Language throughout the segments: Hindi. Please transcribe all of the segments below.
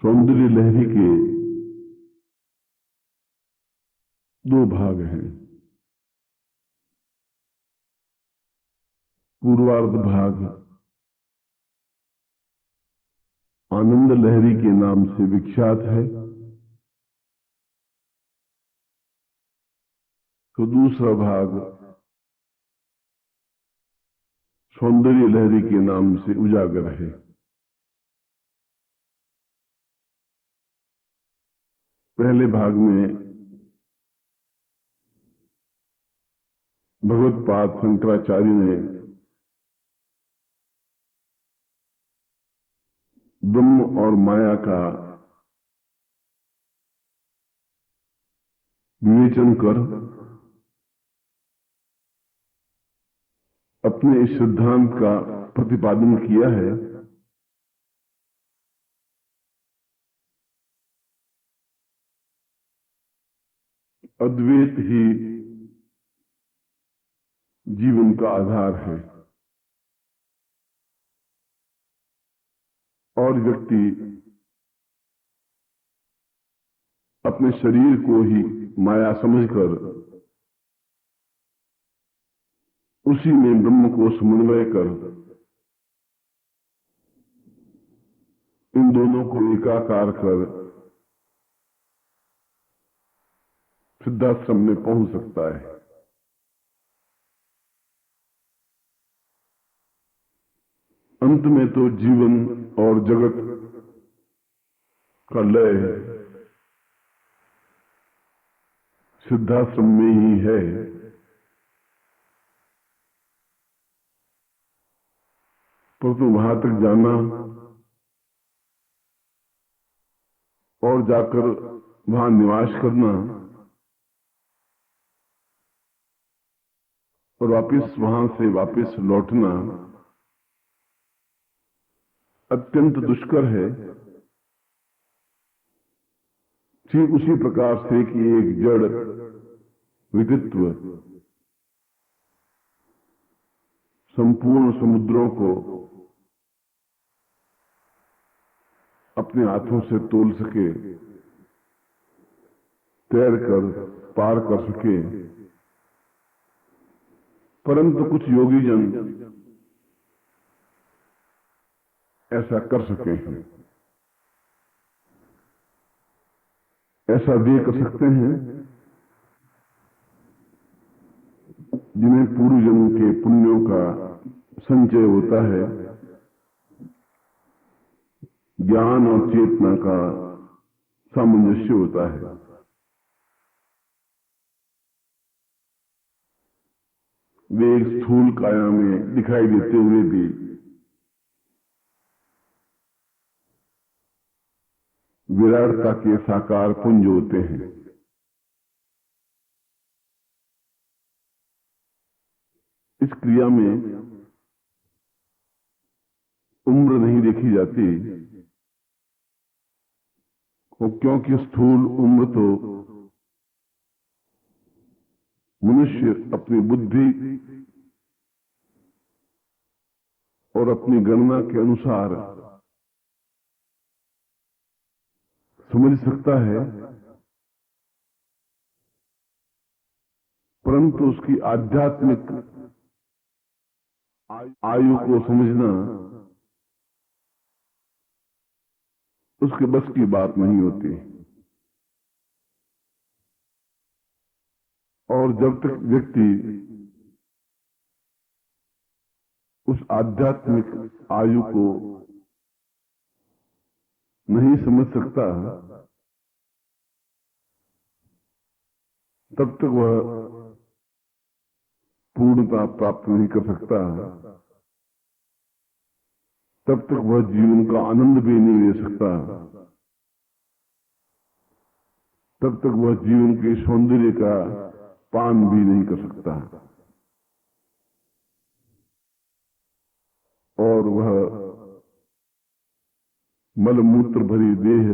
सौंदर्य लहरी के दो भाग हैं। पूर्वार्ध भाग आनंद लहरी के नाम से विख्यात है, तो दूसरा भाग सौंदर्य लहरी के नाम से उजागर है। पहले भाग में भगवत्पाद शंकराचार्य ने ब्रह्म और माया का विवेचन कर अपने इस सिद्धांत का प्रतिपादन किया है अद्वैत ही जीवन का आधार है और व्यक्ति अपने शरीर को ही माया समझकर उसी में ब्रह्म को समन्वय कर इन दोनों को एकाकार कर सिद्धाश्रम में पहुंच सकता है। अंत में तो जीवन और जगत का लय सिद्धाश्रम में ही है। परंतु वहां तक जाना और जाकर वहां निवास करना और वापस वहां से वापस लौटना अत्यंत दुष्कर है। ठीक उसी प्रकार से कि एक जड़ विकृत्व संपूर्ण समुद्रों को अपने हाथों से तोल सके, तैरकर पार कर सके, परंतु कुछ योगी जन ऐसा कर सके हैं, ऐसा वे कर सकते हैं जिन्हें पूर्व जन्म के पुण्यों का संचय होता है, ज्ञान और चेतना का सामंजस्य होता है। वे एक स्थूल काया में दिखाई देते हुए भी विराटता के साकार पुंज होते हैं। इस क्रिया में उम्र नहीं देखी जाती, क्योंकि स्थूल उम्र तो मनुष्य अपनी बुद्धि और अपनी गणना के अनुसार समझ सकता है, परंतु उसकी आध्यात्मिक आयु को समझना उसके बस की बात नहीं होती। और जब तक व्यक्ति उस आध्यात्मिक आयु को नहीं समझ सकता, तब तक वह पूर्णता प्राप्त नहीं कर सकता, तब तक वह जीवन का आनंद भी नहीं ले सकता, तब तक वह जीवन के सौंदर्य का पान भी नहीं कर सकता और वह मलमूत्र भरी देह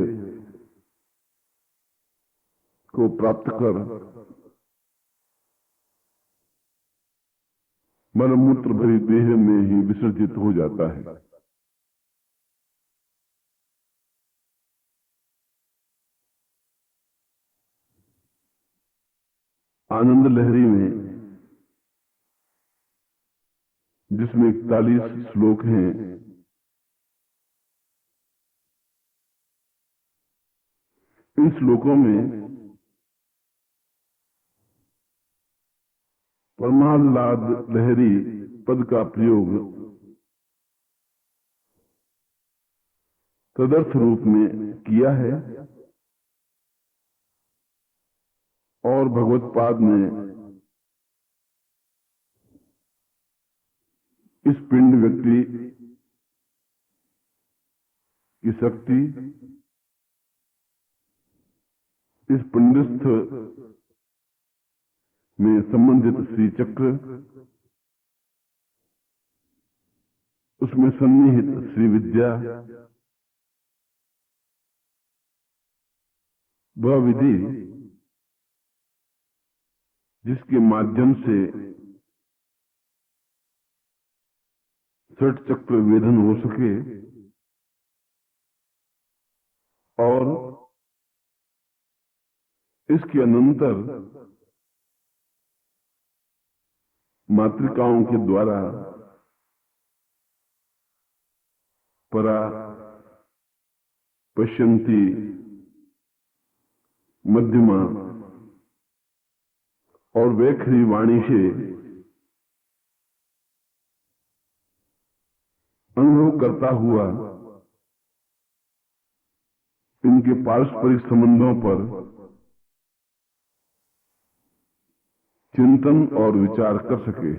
को प्राप्त कर मलमूत्र भरी देह में ही विसर्जित हो जाता है। आनंद लहरी में, जिसमें 41 श्लोक हैं, इन श्लोकों में परमाह्लाद लहरी पद का प्रयोग तदर्थ रूप में किया है और भगवत्पाद ने इस पिंड व्यक्ति की शक्ति, इस पिंडस्थ में संबंधित श्री चक्र, उसमें सन्निहित श्री विद्या, वह विधि जिसके माध्यम से षट चक्र वेधन हो सके और इसके अनंतर मातृकाओं के द्वारा परा पश्यन्ति मध्यमा और वैखरी वाणी से अनुभव करता हुआ इनके पारस्परिक संबंधों पर चिंतन और विचार कर सके,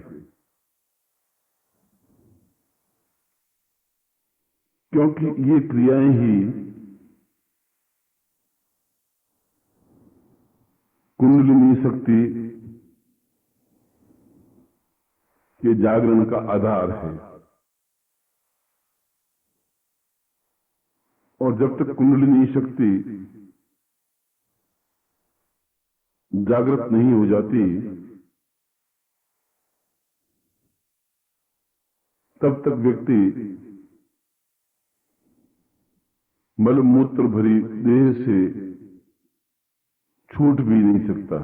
क्योंकि ये क्रियाएं ही कुंडलिनी शक्ति के जागरण का आधार है। और जब तक कुंडलिनी शक्ति जागृत नहीं हो जाती, तब तक व्यक्ति मलमूत्र भरी देह से छूट भी नहीं सकता।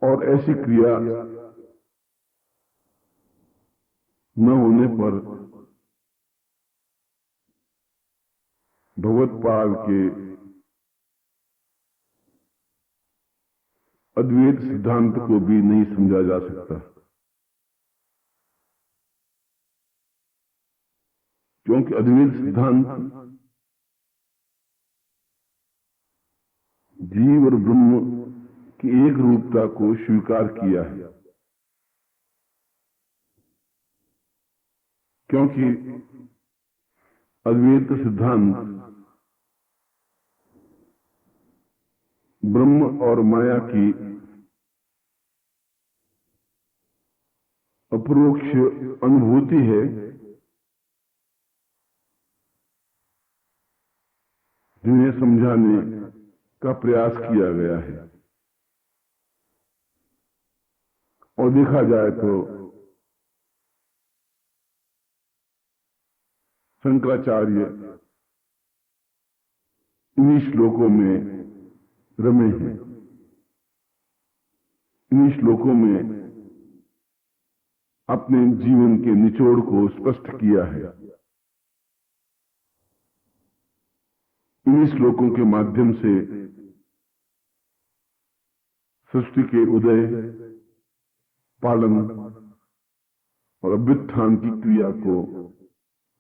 और ऐसी क्रिया न होने पर भगवत्पाद के अद्वैत सिद्धांत को भी नहीं समझा जा सकता, क्योंकि अद्वैत सिद्धांत जीव और ब्रह्म की एक रूपता को स्वीकार किया है, क्योंकि अद्वैत सिद्धांत ब्रह्म और माया की अपरोक्ष अनुभूति है, जिन्हें समझाने का प्रयास किया गया है। और देखा जाए तो शंकराचार्य इन्हीं श्लोकों में रमे हैं, इन्हीं श्लोकों में अपने जीवन के निचोड़ को स्पष्ट किया है। इन्हीं श्लोकों के माध्यम से सृष्टि के उदय, पालन और अभ्युत्थान की क्रिया को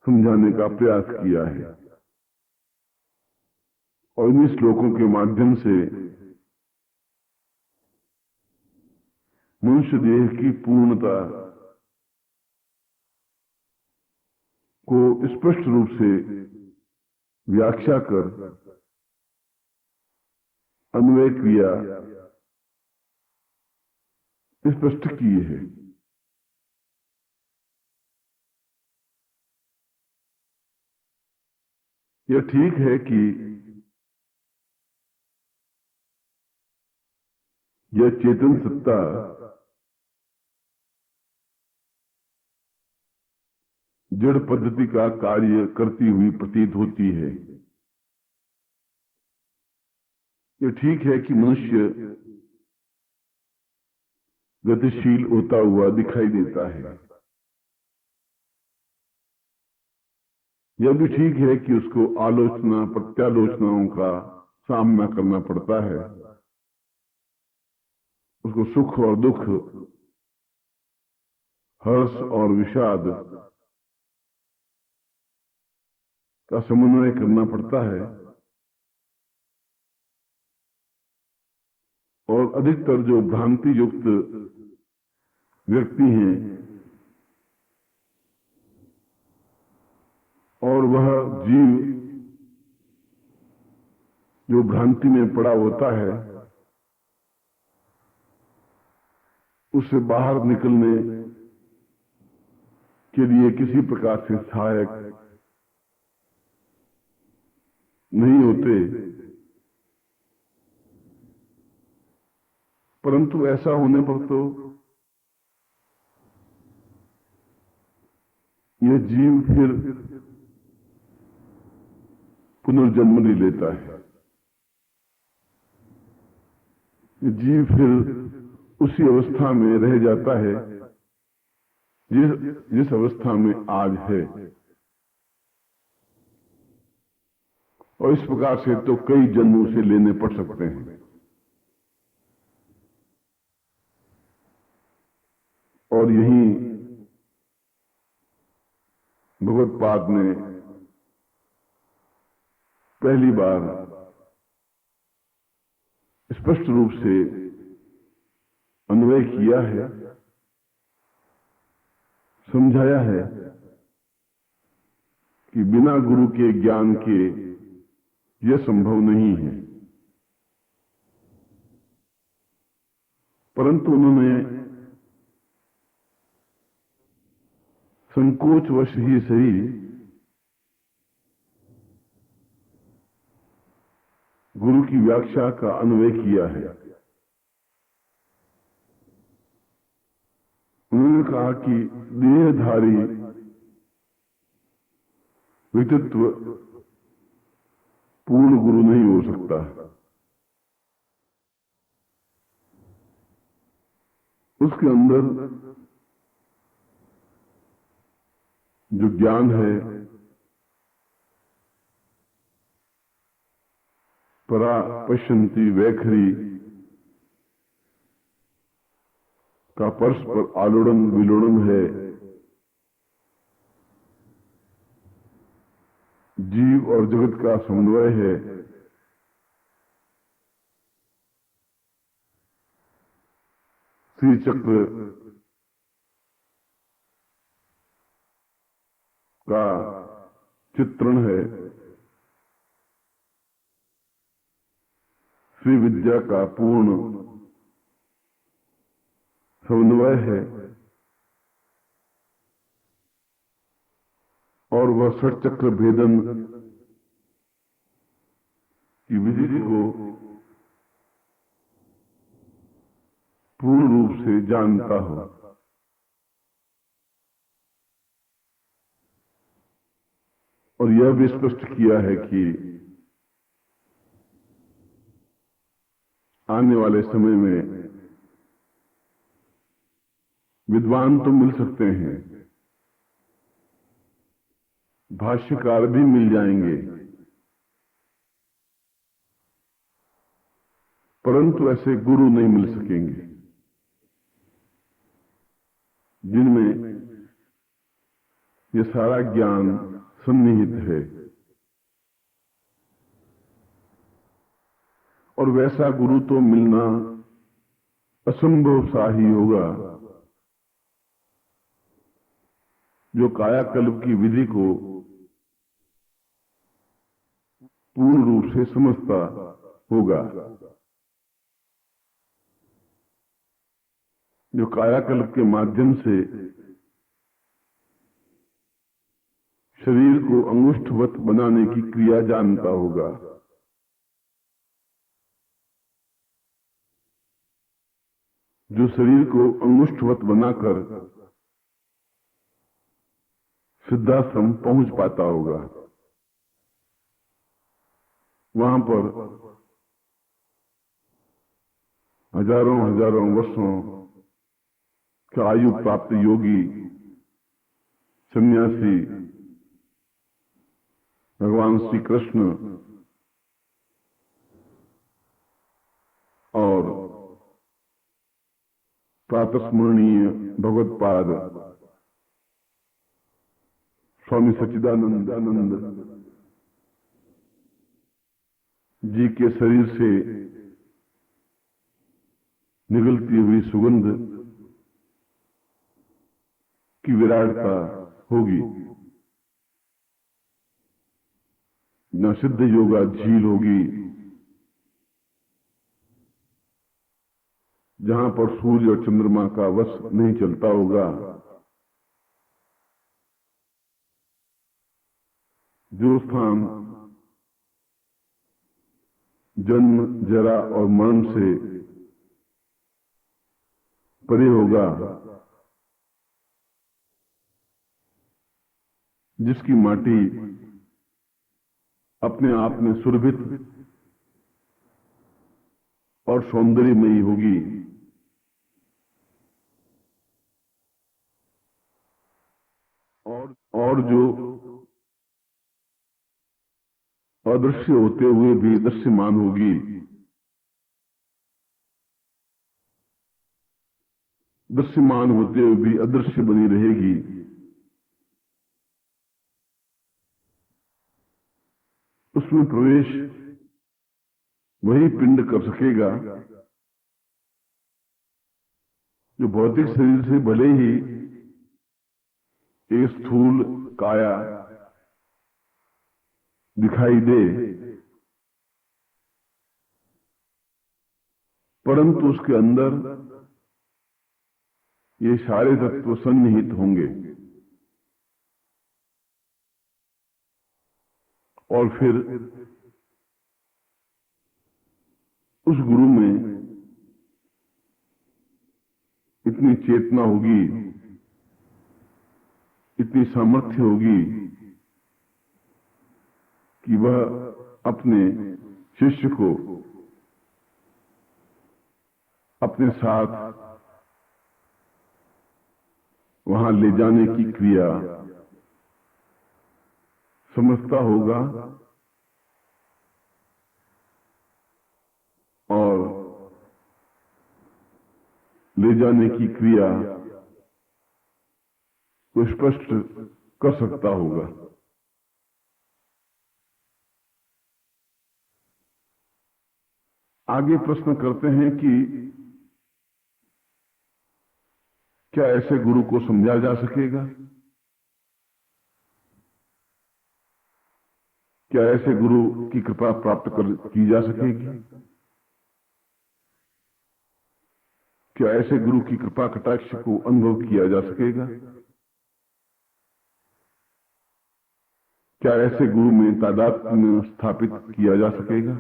समझाने का प्रयास किया है। और इन्हीं श्लोकों के माध्यम से मनुष्य देह की पूर्णता को स्पष्ट रूप से व्याख्या कर अन्वय क्रिया स्पष्ट की है। यह ठीक है कि यह चेतन सत्ता जड़ पद्धति का कार्य करती हुई प्रतीत होती है, ये ठीक है कि मनुष्य गतिशील होता हुआ दिखाई देता है। यह भी ठीक है कि उसको आलोचना प्रत्यालोचनाओं का सामना करना पड़ता है। उसको सुख और दुख, हर्ष और विषाद का समन्वय करना पड़ता है। और अधिकतर जो भ्रांति युक्त व्यक्ति हैं और वह जीव जो भ्रांति में पड़ा होता है, उससे बाहर निकलने के लिए किसी प्रकार से सहायक नहीं होते। परंतु ऐसा होने पर तो यह जीव फिर पुनर्जन्म नहीं लेता है। ये जीव फिर उसी अवस्था में रह जाता है जिस अवस्था में आज है। और इस प्रकार से तो कई जन्मों से लेने पड़ सकते हैं। और यही भगवत्पाद ने पहली बार स्पष्ट रूप से अन्वय किया है, समझाया है कि बिना गुरु के ज्ञान के यह संभव नहीं है। परंतु उन्होंने संकोचवश ही सही गुरु की व्याख्या का अन्वय किया है। उन्होंने कहा कि देहधारी व्यक्तित्व पूर्ण गुरु नहीं हो सकता। उसके अंदर जो ज्ञान है, परा पश्यन्ति वैखरी का परस्पर आलोड़न विलोड़न है। जीव और जगत का समन्वय है। श्री चक्र का चित्रण है। श्री विद्या का पूर्ण समन्वय है। और वह षट चक्र भेदन की विधि को पूर्ण रूप से जानता हो। और यह भी स्पष्ट किया है कि आने वाले समय में विद्वान तो मिल सकते हैं, भाष्यकार भी मिल जाएंगे, परंतु ऐसे गुरु नहीं मिल सकेंगे जिनमें यह सारा ज्ञान सन्निहित है। और वैसा गुरु तो मिलना असंभव सा ही होगा जो कायाकल्प की विधि को पूर्ण रूप से समझता होगा, जो कायाकल्प के माध्यम से शरीर को अंगुष्ठवत बनाने की क्रिया जानता होगा, जो शरीर को अंगुष्ठवत बनाकर सिद्धाश्रम पहुंच पाता होगा। वहां पर हजारों हजारों वर्षों के आयु प्राप्त योगी सन्यासी भगवान श्री कृष्ण और प्रातस्मरणीय भगवत्पाद स्वामी सच्चिदानंद जी के शरीर से निकलती हुई सुगंध की विराटता होगी, न सिद्ध योगा झील होगी जहां पर सूर्य और चंद्रमा का वश नहीं चलता होगा, जो स्थान जन्म जरा और मरण से परे होगा, जिसकी माटी अपने आप में सुरभित और सौंदर्यमयी होगी, और जो अदृश्य होते हुए भी दृश्यमान होगी, दृश्यमान होते हुए भी अदृश्य बनी रहेगी, उसमें प्रवेश वही पिंड कर सकेगा जो भौतिक शरीर से भले ही एक स्थूल काया दिखाई दे, परंतु उसके अंदर ये सारे तत्व सन्निहित होंगे और फिर उस गुरु में इतनी चेतना होगी, इतनी सामर्थ्य होगी कि वह अपने शिष्य को अपने साथ वहां ले जाने की क्रिया समझता होगा और ले जाने की क्रिया को स्पष्ट कर सकता होगा। आगे प्रश्न करते हैं कि क्या ऐसे गुरु को समझा जा सकेगा? क्या ऐसे गुरु की कृपा प्राप्त की जा सकेगी? क्या ऐसे गुरु की कृपा कटाक्ष को अनुभव किया जा सकेगा? क्या ऐसे गुरु में तादात्म्य स्थापित किया जा सकेगा?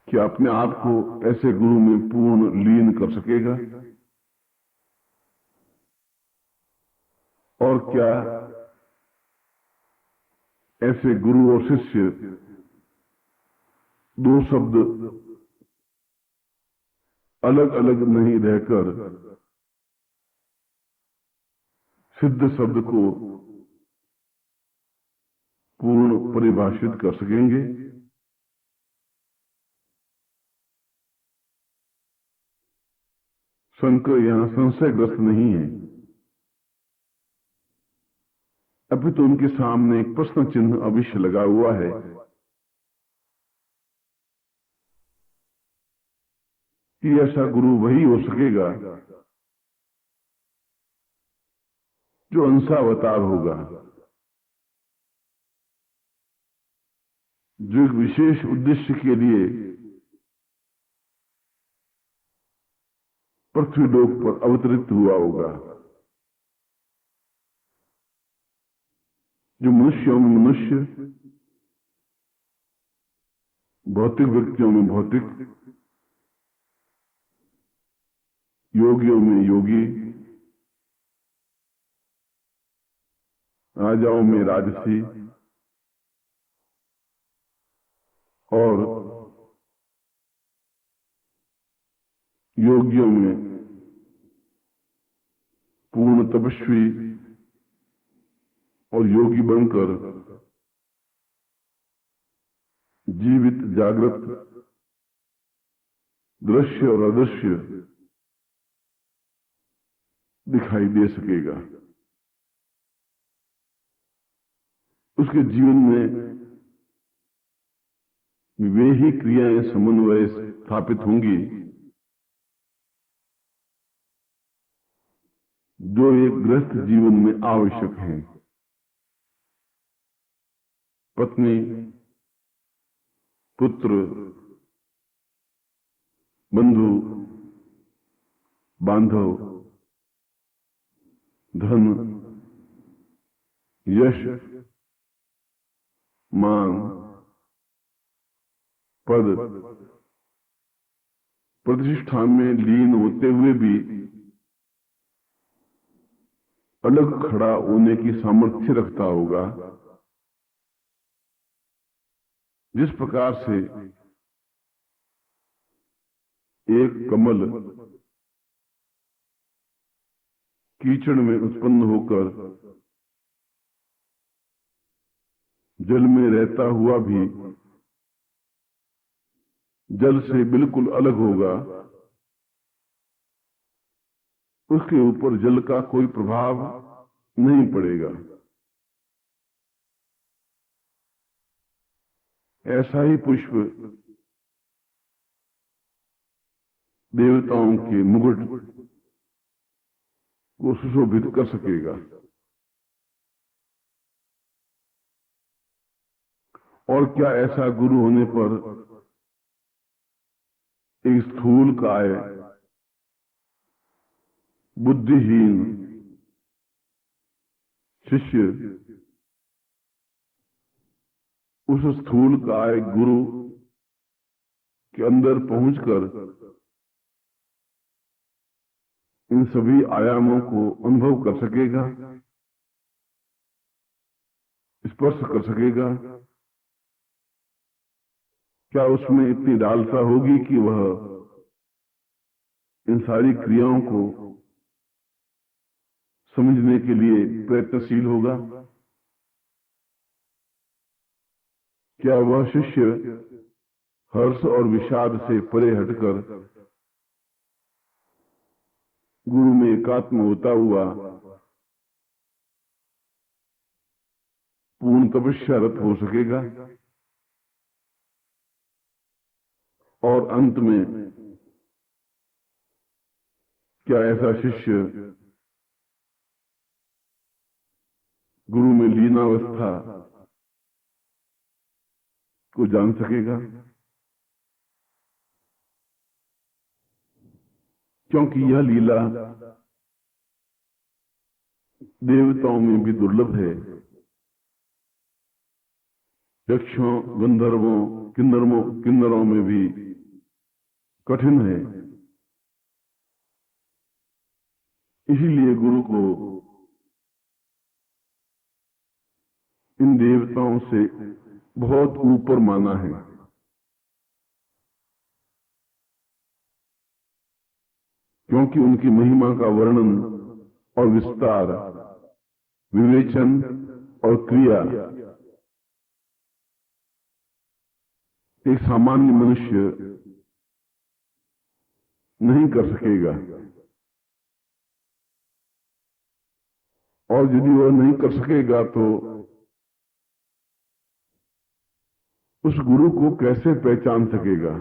क्या अपने आप को ऐसे गुरु में पूर्ण लीन कर सकेगा? और क्या ऐसे गुरु और शिष्य दो शब्द अलग अलग नहीं रहकर सिद्ध शब्द को पूर्ण परिभाषित कर सकेंगे? शंकर यहां संशयग्रस्त नहीं है, अभी तो उनके सामने एक प्रश्न चिन्ह अवश्य लगा हुआ है कि ऐसा गुरु वही हो सकेगा जो अंशावतार होगा, जो एक विशेष उद्देश्य के लिए पृथ्वी लोक पर अवतरित हुआ होगा, जो मनुष्यों में मनुष्य, भौतिक व्यक्तियों में भौतिक, योगियों में योगी, राजाओं में राजसी और योगियों में पूर्ण तपस्वी और योगी बनकर जीवित जागृत दृश्य और अदृश्य दिखाई दे सकेगा। उसके जीवन में वे ही क्रियाएं समन्वय स्थापित होंगी जो एक गृहस्थ जीवन में आवश्यक हैं। पत्नी, पुत्र, बंधु, बांधव, धन, यश, मान, पद, प्रतिष्ठा में लीन होते हुए भी अलग खड़ा होने की सामर्थ्य रखता होगा। जिस प्रकार से एक कमल कीचड़ में उत्पन्न होकर जल में रहता हुआ भी जल से बिल्कुल अलग होगा, उसके ऊपर जल का कोई प्रभाव नहीं पड़ेगा। ऐसा ही पुष्प देवताओं के मुकुट को सुशोभित कर सकेगा। और क्या ऐसा गुरु होने पर एक स्थूल काय, बुद्धिहीन शिष्य उस स्थूल काय गुरु के अंदर पहुंचकर इन सभी आयामों को अनुभव कर सकेगा, स्पर्श कर सकेगा? क्या उसमें इतनी डालता होगी कि वह इन सारी क्रियाओं को समझने के लिए प्रयत्नशील होगा? क्या वह शिष्य हर्ष और विषाद से परे हटकर गुरु में एकात्म होता हुआ पूर्ण तपस्यारत हो सकेगा? और अंत में क्या ऐसा शिष्य गुरु में लीनावस्था को जान सकेगा? क्योंकि यह लीला देवताओं में भी दुर्लभ है, यक्षों, गंधर्वों, किन्नरों में भी कठिन है। इसीलिए गुरु को इन देवताओं से बहुत ऊपर माना है। क्योंकि उनकी महिमा का वर्णन और विस्तार, विवेचन और क्रिया एक सामान्य मनुष्य नहीं कर सकेगा। और यदि वह नहीं कर सकेगा तो उस गुरु को कैसे पहचान सकेगा?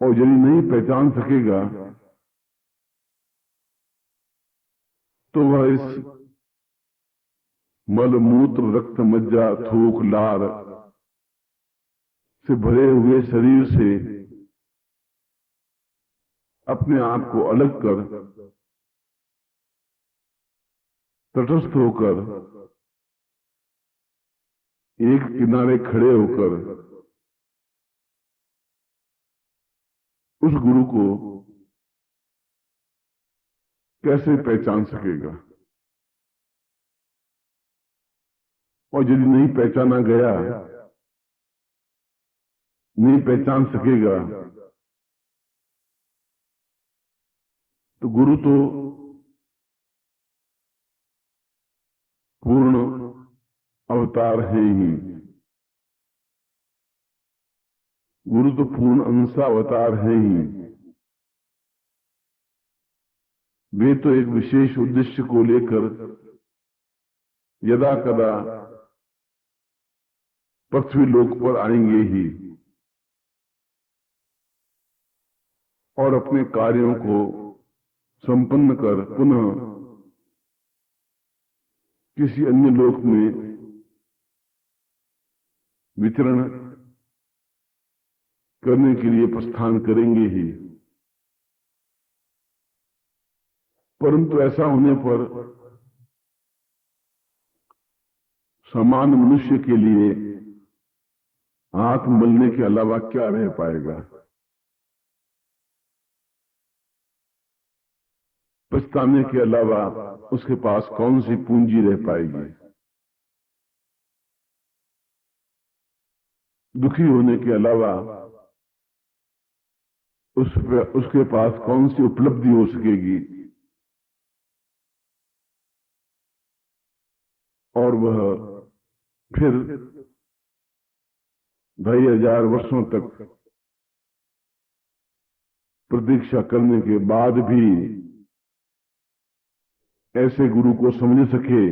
और यदि नहीं पहचान सकेगा तो वह इस मल, मूत्र, रक्त, मज्जा, थूक, लार से भरे हुए शरीर से अपने आप को अलग कर तटस्थ होकर एक किनारे खड़े होकर उस गुरु को कैसे पहचान सकेगा? और यदि नहीं पहचाना गया, नहीं पहचान सकेगा तो गुरु तो पूर्ण अवतार है ही, गुरु तो पूर्ण अंश अवतार है ही। वे तो एक विशेष उद्देश्य को लेकर यदा कदा पृथ्वी लोक पर आएंगे ही और अपने कार्यों को संपन्न कर पुनः किसी अन्य लोक में विचरण करने के लिए प्रस्थान करेंगे ही। परंतु ऐसा होने पर सामान्य मनुष्य के लिए हाथ मलने के अलावा क्या रह पाएगा? पछताने के अलावा उसके पास कौन सी पूंजी रह पाएगी? दुखी होने के अलावा उसके पास कौन सी उपलब्धि हो सकेगी? और वह फिर 2,500 वर्षों तक प्रतीक्षा करने के बाद भी ऐसे गुरु को समझ सके,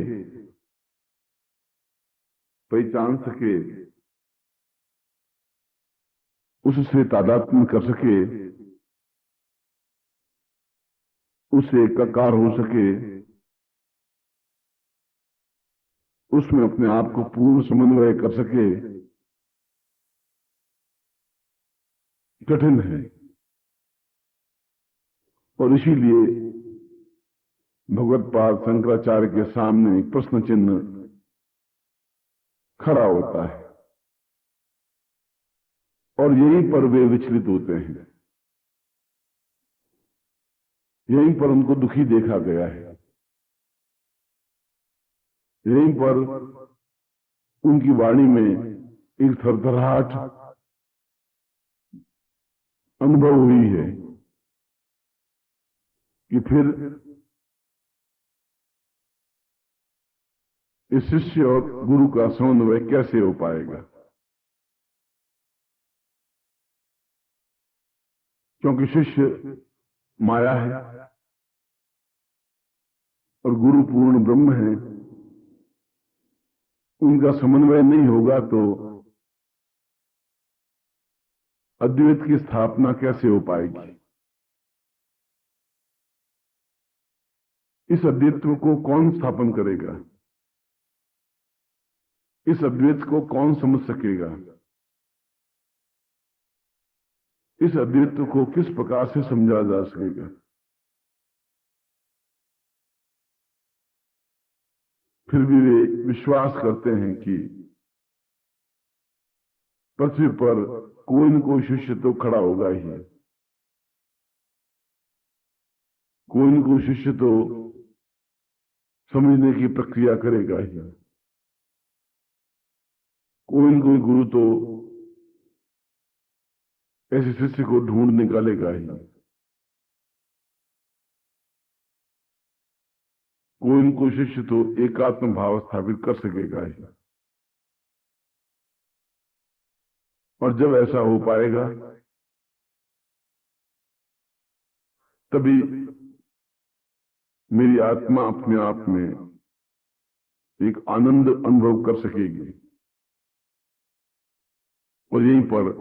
पहचान सके, उससे तादात्म्य कर सके, उससे एकाकार हो सके, उसमें अपने आप को पूर्ण समन्वय कर सके, कठिन है। और इसीलिए भगवत्पाद शंकराचार्य के सामने एक प्रश्न चिन्ह खड़ा होता है और यहीं पर वे विचलित होते हैं, यहीं पर उनको दुखी देखा गया है, यहीं पर उनकी वाणी में एक थरथराहट अनुभव हुई है कि फिर इस शिष्य और गुरु का समन्वय कैसे हो पाएगा? क्योंकि शिष्य माया है और गुरु पूर्ण ब्रह्म है। उनका समन्वय नहीं होगा तो अद्वैत की स्थापना कैसे हो पाएगी? इस अद्वैत को कौन स्थापन करेगा? इस अद्वैत को कौन समझ सकेगा? इस अद्वैत को किस प्रकार से समझा जा सकेगा? फिर भी वे विश्वास करते हैं कि पृथ्वी पर कोई न कोई शिष्य तो खड़ा होगा ही, कोई न कोई शिष्य तो समझने की प्रक्रिया करेगा ही, कोई न कोई गुरु तो ऐसे शिष्य को ढूंढ निकालेगा ही, कोई न कोई शिष्य तो एकात्म भाव स्थापित कर सकेगा ही। और जब ऐसा हो पाएगा तभी मेरी आत्मा अपने आप में एक आनंद अनुभव कर सकेगी और यहीं पर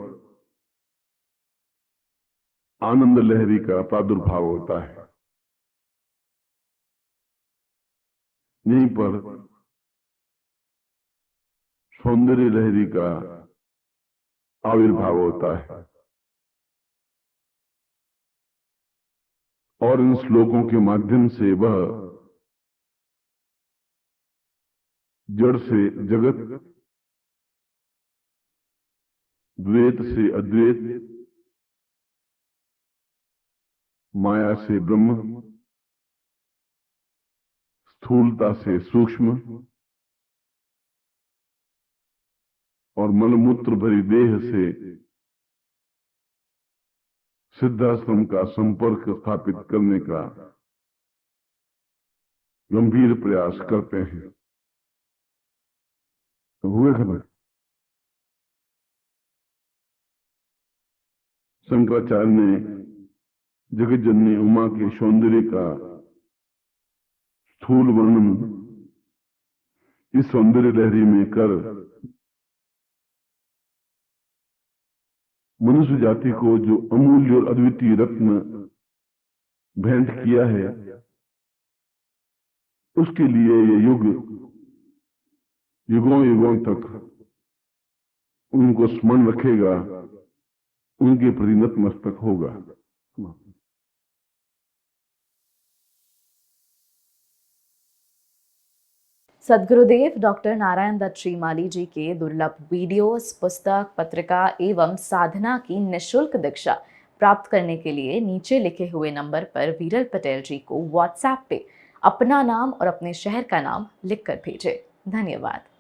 आनंद लहरी का प्रादुर्भाव होता है, यहीं पर सौंदर्य लहरी का आविर्भाव होता है। और इन श्लोकों के माध्यम से वह जड़ से जगत, द्वैत से अद्वैत, माया से ब्रह्म, स्थूलता से सूक्ष्म और मलमूत्र भरी देह से सिद्धाश्रम का संपर्क स्थापित करने का गंभीर प्रयास करते हैं। तो हुए खबर शंकराचार्य ने जगत जननी उमा के सौंदर्य का स्थूल वर्णन इस सौंदर्य लहरी में कर मनुष्य जाति को जो अमूल्य और अद्वितीय रत्न भेंट किया है, उसके लिए ये युग युगों युगों तक उनको स्मरण रखेगा, उनके प्रति नतमस्तक होगा। सद्गुरुदेव डॉक्टर नारायण दत्त श्रीमाली जी के दुर्लभ वीडियोस, पुस्तक, पत्रिका एवं साधना की निःशुल्क दीक्षा प्राप्त करने के लिए नीचे लिखे हुए नंबर पर वीरल पटेल जी को व्हाट्सएप पे अपना नाम और अपने शहर का नाम लिखकर भेजें। धन्यवाद।